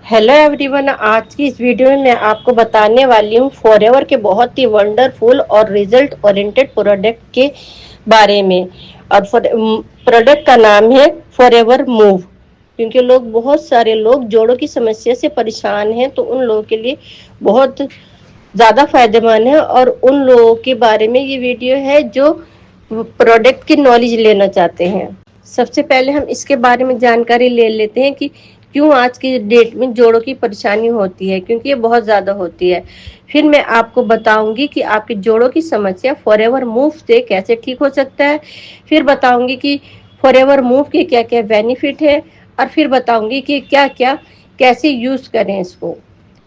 Hello everyone, आज की इस वीडियो में मैं आपको बताने वाली हूँ फॉरएवर के बहुत ही वंडरफुल और रिजल्ट ओरिएंटेड प्रोडक्ट के बारे में। और प्रोडक्ट का नाम है फॉरएवर मूव। क्योंकि बहुत सारे लोग जोड़ों की समस्या से परेशान हैं, तो उन लोगों के लिए बहुत ज़्यादा फायदेमंद है। और उन लोगों के बारे में ये वीडियो है जो प्रोडक्ट की नॉलेज लेना चाहते हैं। सबसे पहले हम इसके बारे में जानकारी ले लेते हैं कि क्यों आज की डेट में जोड़ों की परेशानी होती है, क्योंकि ये बहुत ज़्यादा होती है। फिर मैं आपको बताऊंगी कि आपके जोड़ों की समस्या फॉरएवर मूव से कैसे ठीक हो सकता है। फिर बताऊंगी कि फॉरएवर मूव के क्या क्या बेनिफिट है, और फिर बताऊंगी कि क्या क्या कैसे यूज़ करें इसको।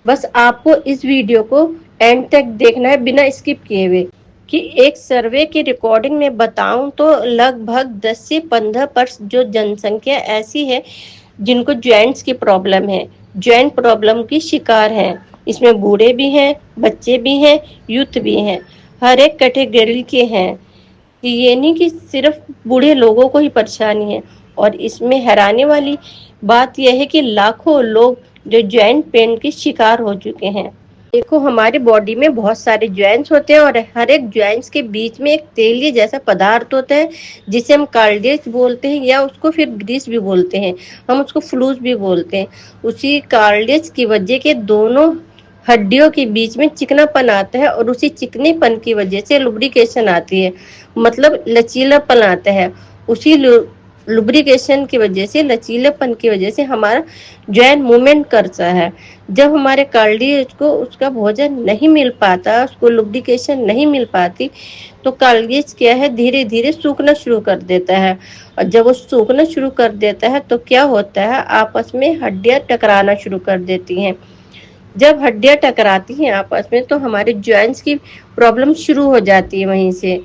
बस आपको इस वीडियो को एंड तक देखना है बिना स्किप किए हुए। कि एक सर्वे की रिकॉर्डिंग में बताऊं तो लगभग 10 से 15% जो जनसंख्या ऐसी है जिनको जॉइंट्स की प्रॉब्लम है, जॉइंट प्रॉब्लम की शिकार हैं। इसमें बूढ़े भी हैं, बच्चे भी हैं, यूथ भी हैं, हर एक कैटेगरी के हैं। कि ये नहीं कि सिर्फ बूढ़े लोगों को ही परेशानी है। और इसमें हैरानी वाली बात यह है कि लाखों लोग जो जॉइंट पेन के शिकार हो चुके हैं। देखो, हमारी बॉडी में बहुत सारे जॉइंट्स होते हैं, और हर एक जॉइंट्स के बीच में एक तेलीय जैसा पदार्थ होता है जिसे हम कार्टिलेज बोलते हैं, या उसको फिर ग्रीस भी बोलते हैं, हम उसको फ्लूस भी बोलते हैं। उसी कार्टिलेज की वजह के दोनों हड्डियों के बीच में चिकनापन आता है, और उसी चिकनेपन की वजह से लुब्रिकेशन आती है, मतलब लचीलापन आता है। उसी लुब्रिकेशन की वजह से, लचीलापन की वजह से हमारा जॉइंट मूवमेंट करता है। जब हमारे कार्डियज को उसका भोजन नहीं मिल पाता, उसको लुब्रिकेशन नहीं मिल पाती, तो कार्डियज क्या है, धीरे धीरे सूखना शुरू कर देता है। और जब वो सूखना शुरू कर देता है तो क्या होता है, आपस में हड्डियां टकराना शुरू कर देती हैं। जब हड्डियां टकराती हैं आपस में, तो हमारे जॉइंट्स की प्रॉब्लम शुरू हो जाती है वहीं से।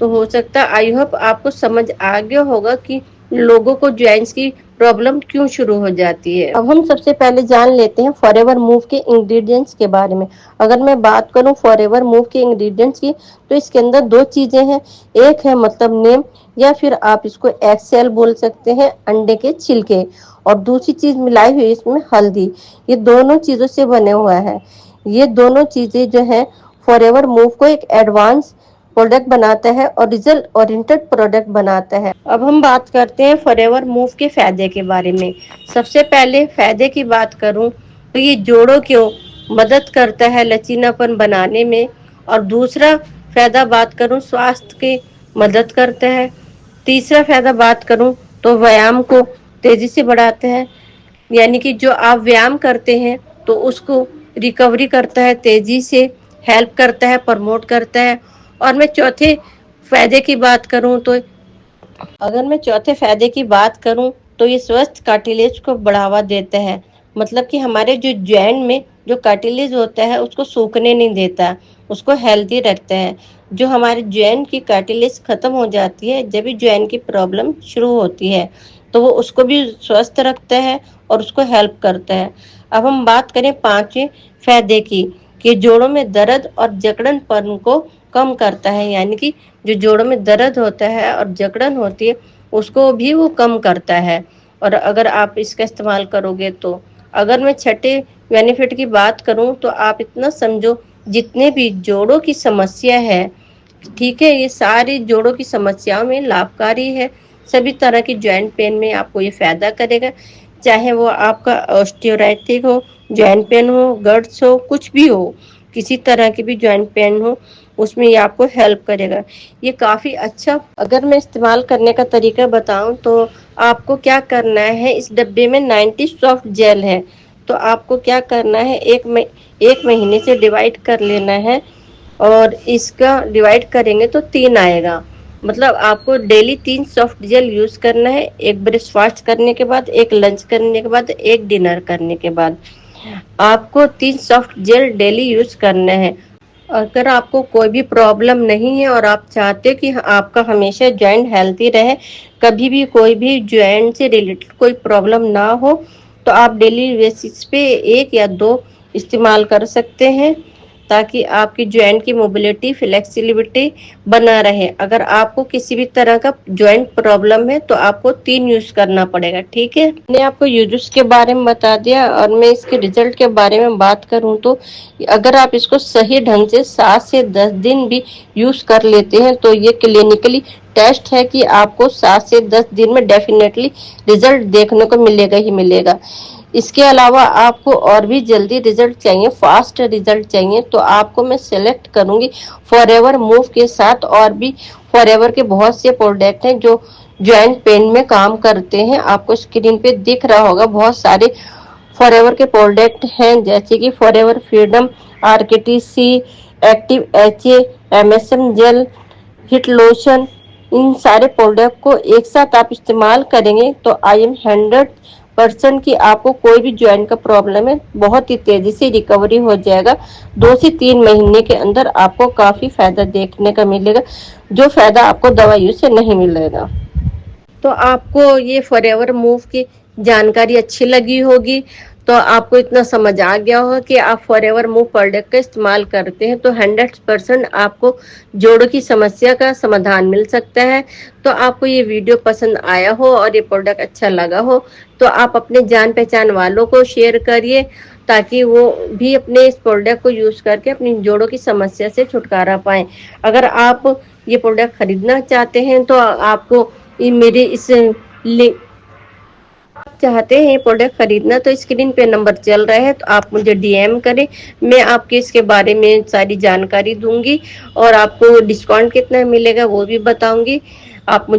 तो हो सकता है, आई होप आपको समझ आ गया होगा कि लोगों को जॉइंट्स की प्रॉब्लम क्यों शुरू हो जाती है। अब हम सबसे पहले जान लेते हैं फॉरएवर मूव के इंग्रेडिएंट्स के बारे में। अगर मैं बात करूं फॉरएवर मूव के इंग्रेडिएंट्स की, तो इसके अंदर दो चीजें हैं। एक है मतलब नेम, या फिर आप इसको एक्सेल बोल सकते हैं, अंडे के छिलके। और दूसरी चीज मिलाई हुई इसमें हल्दी। ये दोनों चीजों से बने हुआ है। ये दोनों चीजें जो है फॉरएवर मूव को एक एडवांस प्रोडक्ट बनाता है और रिजल्ट ओरिएंटेड प्रोडक्ट बनाता है। अब हम बात करते हैं फॉरएवर मूव के फायदे के बारे में। सबसे पहले फायदे की बात करूं तो ये जोड़ों को मदद करता है लचीलापन बनाने में। और दूसरा फायदा बात करूं, स्वास्थ्य की मदद करता है। तीसरा फायदा बात करूं तो व्यायाम को तेजी से बढ़ाता है, यानी कि जो आप व्यायाम करते हैं तो उसको रिकवरी करता है, तेजी से हेल्प करता है, प्रमोट करता है। और मैं चौथे फायदे की बात करूं तो, अगर मैं चौथे फायदे की बात करूं तो ये स्वस्थ कार्टिलेज को बढ़ावा देता है। मतलब कि हमारे जो जॉइंट में जो कार्टिलेज होता है उसको सूखने नहीं देता, उसको हेल्दी रखता है। जो हमारे जॉइंट की कार्टिलेज खत्म हो जाती है, जब भी जॉइंट की प्रॉब्लम शुरू होती है, तो वो उसको भी स्वस्थ रखता है और उसको हेल्प करता है। अब हम बात करें पांचवें फायदे की, कि जोड़ों में दर्द और जकड़नपन को कम करता है। यानी कि जो जोड़ों में दर्द होता है और जकड़न होती है, उसको भी वो कम करता है। और अगर आप इसका इस्तेमाल करोगे तो, अगर मैं छठे बेनिफिट की बात करूं तो आप इतना समझो, जितने भी जोड़ों की समस्या है, ठीक है, ये सारी जोड़ों की समस्याओं में लाभकारी है। सभी तरह की जॉइंट पेन में आपको ये फायदा करेगा, चाहे वो आपका ऑस्टियोआर्थराइटिस हो, जॉइंट पेन हो, गर्ड्स हो, कुछ भी हो, किसी तरह की भी जॉइंट पेन हो, उसमें ये आपको हेल्प करेगा। ये काफ़ी अच्छा। अगर मैं इस्तेमाल करने का तरीका बताऊं तो आपको क्या करना है, इस डब्बे में 90 सॉफ्ट जेल है। तो आपको क्या करना है, एक महीने से डिवाइड कर लेना है, और इसका डिवाइड करेंगे तो 3 आएगा। मतलब आपको डेली 3 सॉफ्ट जेल यूज करना है, एक ब्रेकफास्ट करने के बाद, एक लंच करने के बाद, एक डिनर करने के बाद। आपको 3 सॉफ्ट जेल डेली यूज करना है। अगर आपको कोई भी प्रॉब्लम नहीं है और आप चाहते हो कि आपका हमेशा जॉइंट हेल्थी रहे, कभी भी कोई भी जॉइंट से रिलेटेड कोई प्रॉब्लम ना हो, तो आप डेली बेसिस पे 1 या 2 इस्तेमाल कर सकते हैं। ताकि आपकी जॉइंट की मोबिलिटी फ्लेक्सिबिलिटी बना रहे। अगर आपको किसी भी तरह का जॉइंट प्रॉब्लम है तो आपको 3 यूज करना पड़ेगा। ठीक है, मैंने आपको यूजेस के बारे में बता दिया और मैं इसके रिजल्ट के बारे में बात करूं तो अगर आप इसको सही ढंग से 7 से 10 दिन भी यूज कर लेते हैं तो ये क्लिनिकली टेस्ट है कि आपको 7 से 10 दिन में डेफिनेटली रिजल्ट देखने को मिलेगा ही मिलेगा। इसके अलावा आपको और भी जल्दी रिजल्ट चाहिए, फास्ट रिजल्ट चाहिए, तो आपको मैं सेलेक्ट करूंगी फॉरएवर मूव के साथ। और भी फॉरएवर के बहुत से प्रोडक्ट हैं जो जॉइंट पेन में काम करते हैं। आपको स्क्रीन पे दिख रहा होगा बहुत सारे फॉरएवर के प्रोडक्ट हैं, जैसे कि Forever Freedom, RKTC, Active HA, MSM gel, heat lotion. इन सारे प्रोडक्ट को एक साथ आप इस्तेमाल करेंगे तो आई एम 100% की आपको कोई भी ज्वाइंट का प्रॉब्लम है बहुत ही तेजी से रिकवरी हो जाएगा। 2 से 3 महीने के अंदर आपको काफी फायदा देखने का मिलेगा, जो फायदा आपको दवाइयों से नहीं मिलेगा। तो आपको ये फॉरएवर मूव की जानकारी अच्छी लगी होगी, तो आपको इतना समझ आ गया होगा कि आप फॉरएवर मूव प्रोडक्ट का इस्तेमाल करते हैं तो 100% आपको जोड़ों की समस्या का समाधान मिल सकता है। तो आपको ये वीडियो पसंद आया हो और ये प्रोडक्ट अच्छा लगा हो तो आप अपने जान पहचान वालों को शेयर करिए, ताकि वो भी अपने इस प्रोडक्ट को यूज करके अपनी जोड़ों की समस्या से छुटकारा पाएं। अगर आप ये प्रोडक्ट खरीदना चाहते हैं तो आपको मेरे इस लिंक चाहते हैं प्रोडक्ट खरीदना तो स्क्रीन पे नंबर चल रहा है, तो आप मुझे डीएम करें, मैं आपके इसके बारे में सारी जानकारी दूंगी और आपको डिस्काउंट कितना मिलेगा वो भी बताऊंगी। आप मुझे